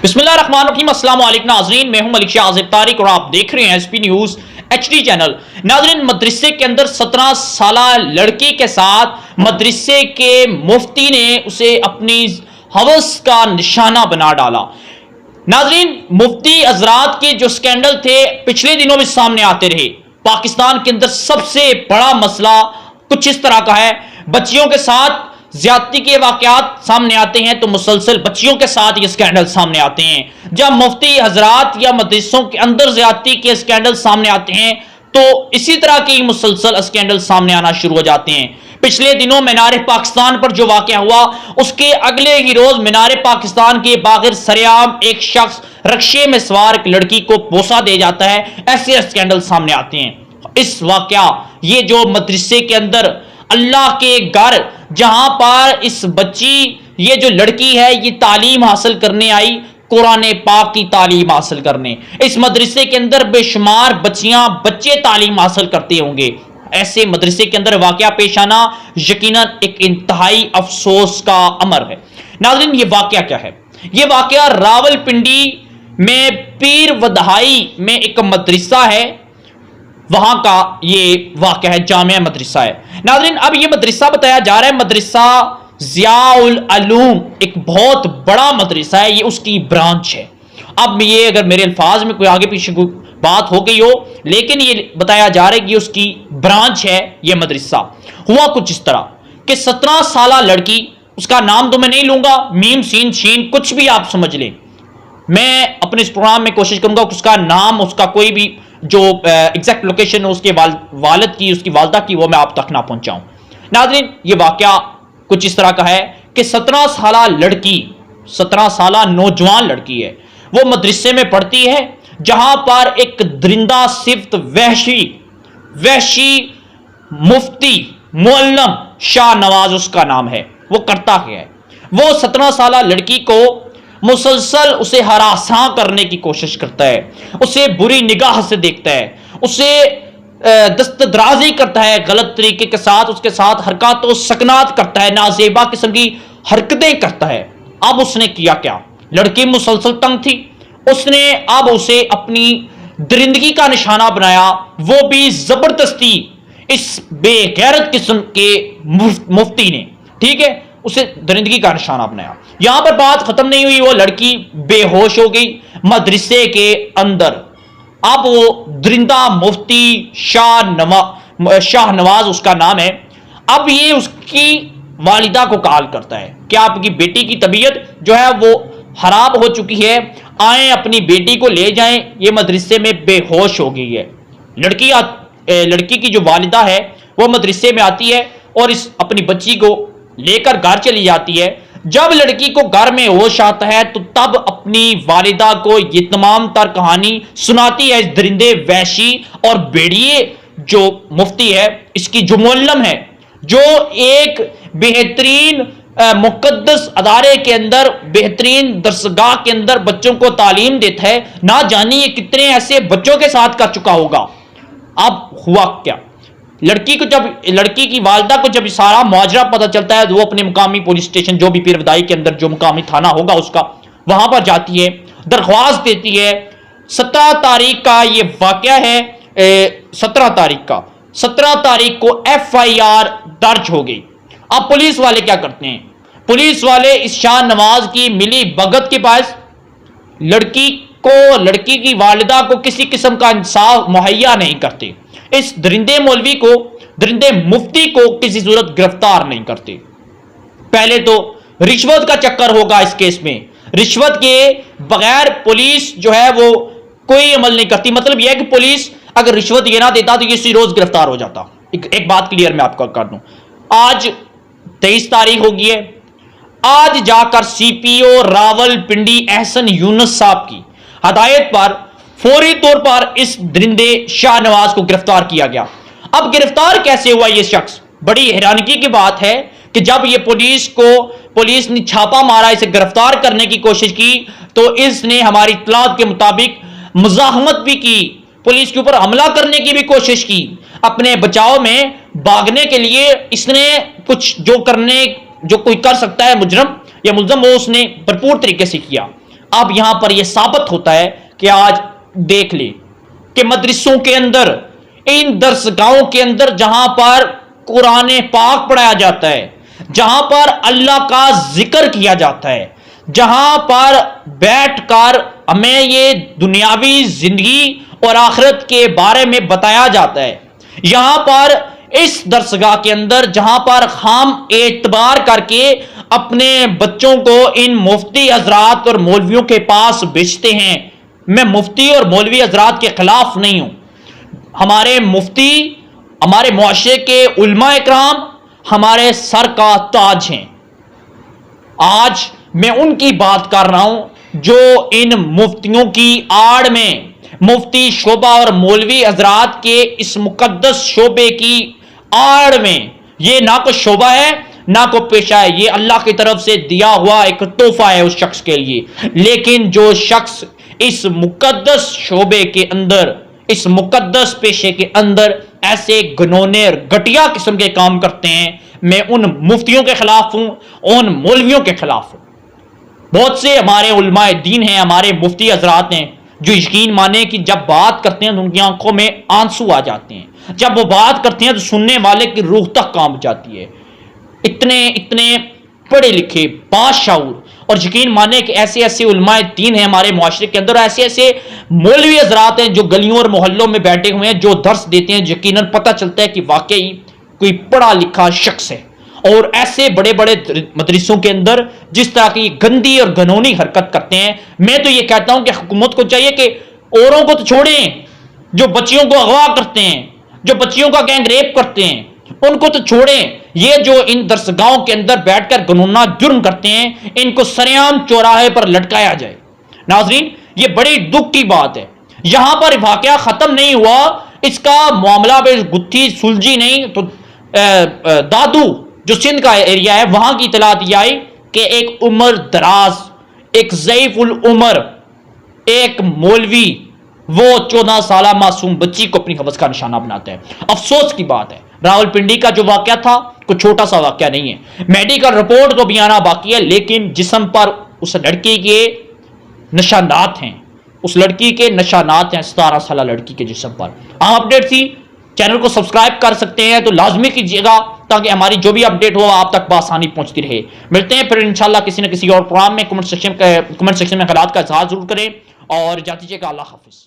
बिस्मिल्लाह रहमान रहीम। अस्सलाम वालेकुम नाज़रीन, मैं हूं मलिक शाह आज़िब तारिक और आप देख रहे हैं एसपी न्यूज एचडी चैनल। नाज़रीन, मदरसे के अंदर 17 साला लड़की के साथ मदरसे के मुफ्ती ने उसे अपनी हवस का निशाना बना डाला। नाज़रीन, मुफ्ती हजरात के जो स्कैंडल थे पिछले दिनों में सामने आते रहे। पाकिस्तान के अंदर सबसे बड़ा मसला कुछ इस तरह का है, बच्चियों के साथ ज्यादती के वाकयात सामने आते हैं तो मुसलसल बच्चियों के साथ ये स्कैंडल सामने आते हैं। जब मुफ्ती हजरात या मदरसों के अंदर ज्यादती के स्कैंडल सामने आते हैं तो इसी तरह के मुसलसल स्कैंडल सामने आना शुरू हो जाते हैं। पिछले दिनों मीनार पाकिस्तान पर जो वाकया हुआ, उसके अगले ही रोज मीनार पाकिस्तान के बाहर सरेआम एक शख्स रक्शे में सवार एक लड़की को बोसा दे जाता है। ऐसे स्कैंडल सामने आते हैं। इस वाकया ये जो मदरसे के अंदर अल्लाह के घर जहां पर इस बच्ची ये जो लड़की है ये तालीम हासिल करने आई, कुरान पाक की तालीम हासिल करने, इस मदरसे के अंदर बेशुमार बच्चियां बच्चे तालीम हासिल करते होंगे। ऐसे मदरसे के अंदर वाकया पेश आना यकीनन एक इंतहाई अफसोस का अमर है। नाज़रीन, ये वाकया क्या है? ये वाकया रावलपिंडी में पीर वधाई में एक मदरसा है, वहां का ये वाकया है, जामिया मदरसा है। नाज़रीन, अब ये मदरसा बताया जा रहा है मदरसा ज़ियाउल उलूम, एक बहुत बड़ा मदरसा है, ये उसकी ब्रांच है। अब ये अगर मेरे अल्फाज में कोई आगे पीछे कोई बात हो गई हो, लेकिन ये बताया जा रहा है कि उसकी ब्रांच है ये मदरसा। हुआ कुछ इस तरह कि 17 साला लड़की, उसका नाम तो मैं नहीं लूंगा, मीम सीन शीन कुछ भी आप समझ लें, मैं अपने इस प्रोग्राम में कोशिश करूंगा कि उसका नाम, उसका कोई भी जो एग्जैक्ट लोकेशन है उसके वालिद की, उसकी वालदा की, वो मैं आप तक ना पहुंचाऊं। नाज़रीन, ये वाकया कुछ इस तरह का है कि 17 साला लड़की, 17 साला नौजवान लड़की है, वो मदरसे में पढ़ती है जहां पर एक दरिंदा सिफ्त वहशी मुफ्ती मुअल्लम शाह नवाज उसका नाम है, वो करता है, वो 17 साला लड़की को मुसलसल उसे हरासा करने की कोशिश करता है, उसे बुरी निगाह से देखता है, उसे दस्तदराजी करता है, गलत तरीके के साथ उसके साथ हरकत व सकनात करता है, नाजेबा किस्म की हरकतें करता है। अब उसने किया क्या? लड़की मुसलसल तंग थी, उसने अब उसे अपनी दरिंदगी का निशाना बनाया, वो भी जबरदस्ती इस बेगैरत किस्म के मुफ्ती ने, ठीक है, उसे दरिंदगी का निशाना बनाया। यहां पर बात खत्म नहीं हुई, वो लड़की बेहोश हो गई मदरसे के अंदर। अब वो दरिंदा मुफ्ती शाह नवाज उसका नाम है, अब ये उसकी वालिदा को कॉल करता है कि आपकी बेटी की तबीयत जो है वो खराब हो चुकी है, आए अपनी बेटी को ले जाएं, ये मदरसे में बेहोश हो गई है। लड़की की जो वालिदा है वो मदरसे में आती है और इस अपनी बच्ची को लेकर घर चली जाती है। जब लड़की को घर में होश आता है तो तब अपनी वालिदा को ये तमाम तर कहानी सुनाती है इस दरिंदे वहशी और बेड़िए जो मुफ्ती है, इसकी जो मुअल्लम है, जो एक बेहतरीन मुकद्दस अदारे के अंदर, बेहतरीन दरसगाह के अंदर बच्चों को तालीम देता है। ना जानिए ये कितने ऐसे बच्चों के साथ कर चुका होगा। अब हुआ क्या? लड़की की वालिदा को जब सारा मुआजरा पता चलता है तो वो अपने मुकामी पुलिस स्टेशन, जो भी पीर वदाई के अंदर जो मुकामी थाना होगा उसका, वहां पर जाती है, दरख्वास्त देती है। 17 तारीख का ये वाकया है, 17 तारीख को FIR दर्ज हो गई। अब पुलिस वाले क्या करते हैं? पुलिस वाले इस शाह नवाज की मिली भगत के पास लड़की की वालिदा को किसी किस्म का इंसाफ मुहैया नहीं करते, इस दरिंदे मौलवी को, दरिंदे मुफ्ती को किसी सूरत गिरफ्तार नहीं करते। पहले तो रिश्वत का चक्कर होगा इस केस में, रिश्वत के बगैर पुलिस जो है वो कोई अमल नहीं करती। मतलब यह है कि पुलिस अगर रिश्वत ये ना देता तो ये इसी रोज गिरफ्तार हो जाता। एक बात क्लियर मैं आपको कर दूं, आज 23 तारीख हो गई है, आज जाकर CPO रावलपिंडी एहसन यूनुस साहब की हदायत पर फौरी तौर पर इस दरिंदे शाह नवाज को गिरफ्तार किया गया। अब गिरफ्तार कैसे हुआ ये शख्स? बड़ी हैरानगी की बात है कि जब ये पुलिस ने छापा मारा, इसे गिरफ्तार करने की कोशिश की, तो इसने हमारी इत्तलात के मुताबिक मुजाहमत भी की, पुलिस के ऊपर हमला करने की भी कोशिश की। अपने बचाव में भागने के लिए इसने कुछ जो कोई कर सकता है मुजरम या मुल्जम, वो उसने भरपूर तरीके से किया। اب یہاں پر یہ ثابت ہوتا ہے کہ آج دیکھ لیں کہ مدرسوں کے اندر، ان درسگاہوں کے اندر جہاں پر قرآن پاک پڑھایا جاتا ہے، جہاں پر اللہ کا ذکر کیا جاتا ہے، جہاں پر بیٹھ کر ہمیں یہ دنیاوی زندگی اور آخرت کے بارے میں بتایا جاتا ہے، یہاں پر اس درسگاہ کے اندر جہاں پر ہم اعتبار کر کے اپنے بچوں کو ان مفتی حضرات اور مولویوں کے پاس بھیجتے ہیں، میں مفتی اور مولوی حضرات کے خلاف نہیں ہوں، ہمارے مفتی ہمارے معاشرے کے علماء اکرام ہمارے سر کا تاج ہیں۔ آج میں ان کی بات کر رہا ہوں جو ان مفتیوں کی آڑ میں، مفتی شعبہ اور مولوی حضرات کے اس مقدس شعبے کی آڑ میں، یہ نہ کوئی شعبہ ہے نہ کوئی پیشہ ہے، یہ اللہ کی طرف سے دیا ہوا ایک تحفہ ہے اس شخص کے لیے، لیکن جو شخص اس مقدس شعبے کے اندر، اس مقدس پیشے کے اندر ایسے گنونے اور گھٹیا قسم کے کام کرتے ہیں، میں ان مفتیوں کے خلاف ہوں، ان مولویوں کے خلاف ہوں۔ بہت سے ہمارے علماء دین ہیں، ہمارے مفتی حضرات ہیں جو یقین مانے کہ جب بات کرتے ہیں تو ان کی آنکھوں میں آنسو آ جاتے ہیں، جب وہ بات کرتے ہیں تو سننے والے کی روح تک کانپ جاتی ہے۔ اتنے پڑھے لکھے، باشعور، اور یقین مانے کہ ایسے ایسے علماء دین ہیں ہمارے معاشرے کے اندر، ایسے ایسے مولوی حضرات ہیں جو گلیوں اور محلوں میں بیٹھے ہوئے ہیں، جو درس دیتے ہیں، یقیناً پتہ چلتا ہے کہ واقعی کوئی پڑھا لکھا شخص ہے۔ اور ایسے بڑے بڑے مدرسوں کے اندر جس طرح کی گندی اور گھنونی حرکت کرتے ہیں، میں تو یہ کہتا ہوں کہ حکومت کو چاہیے کہ اوروں کو تو چھوڑیں، جو بچیوں کو اغوا کرتے ہیں، جو بچیوں کا گینگ ریپ کرتے ہیں، ان کو تو چھوڑیں، یہ جو ان درسگاہوں کے اندر بیٹھ کر گنونا جرم کرتے ہیں، ان کو سریعام چوراہے پر لٹکایا جائے۔ ناظرین، یہ بڑی دکھ کی بات ہے، یہاں پر واقعہ ختم نہیں ہوا، اس کا معاملہ بے گتھی سلجھی نہیں تو دادو جو سندھ کا ایریا ہے وہاں کی اطلاعات یہ آئی کہ ایک عمر دراز، ایک ضعیف العمر، ایک مولوی وہ 14 سالہ معصوم بچی کو اپنی حوث کا نشانہ بناتا ہے۔ افسوس کی بات ہے، راول پنڈی کا جو واقعہ تھا کوئی چھوٹا سا واقعہ نہیں ہے، میڈیکل رپورٹ تو بھی آنا باقی ہے، لیکن جسم پر اس لڑکی کے نشانات ہیں، اس لڑکی کے نشانات ہیں، 17 سالہ لڑکی کے جسم پر۔ اہم اپڈیٹ تھی، چینل کو سبسکرائب کر سکتے ہیں تو لازمی کیجیے گا تاکہ ہماری جو بھی اپڈیٹ ہو آپ تک بآسانی پہنچتی رہے۔ ملتے ہیں پھر انشاءاللہ کسی نہ کسی اور پروگرام میں۔ کمنٹ سیکشن میں خیالات کا اظہار ضرور کریں اور جاتی جائے گا۔ اللہ حافظ۔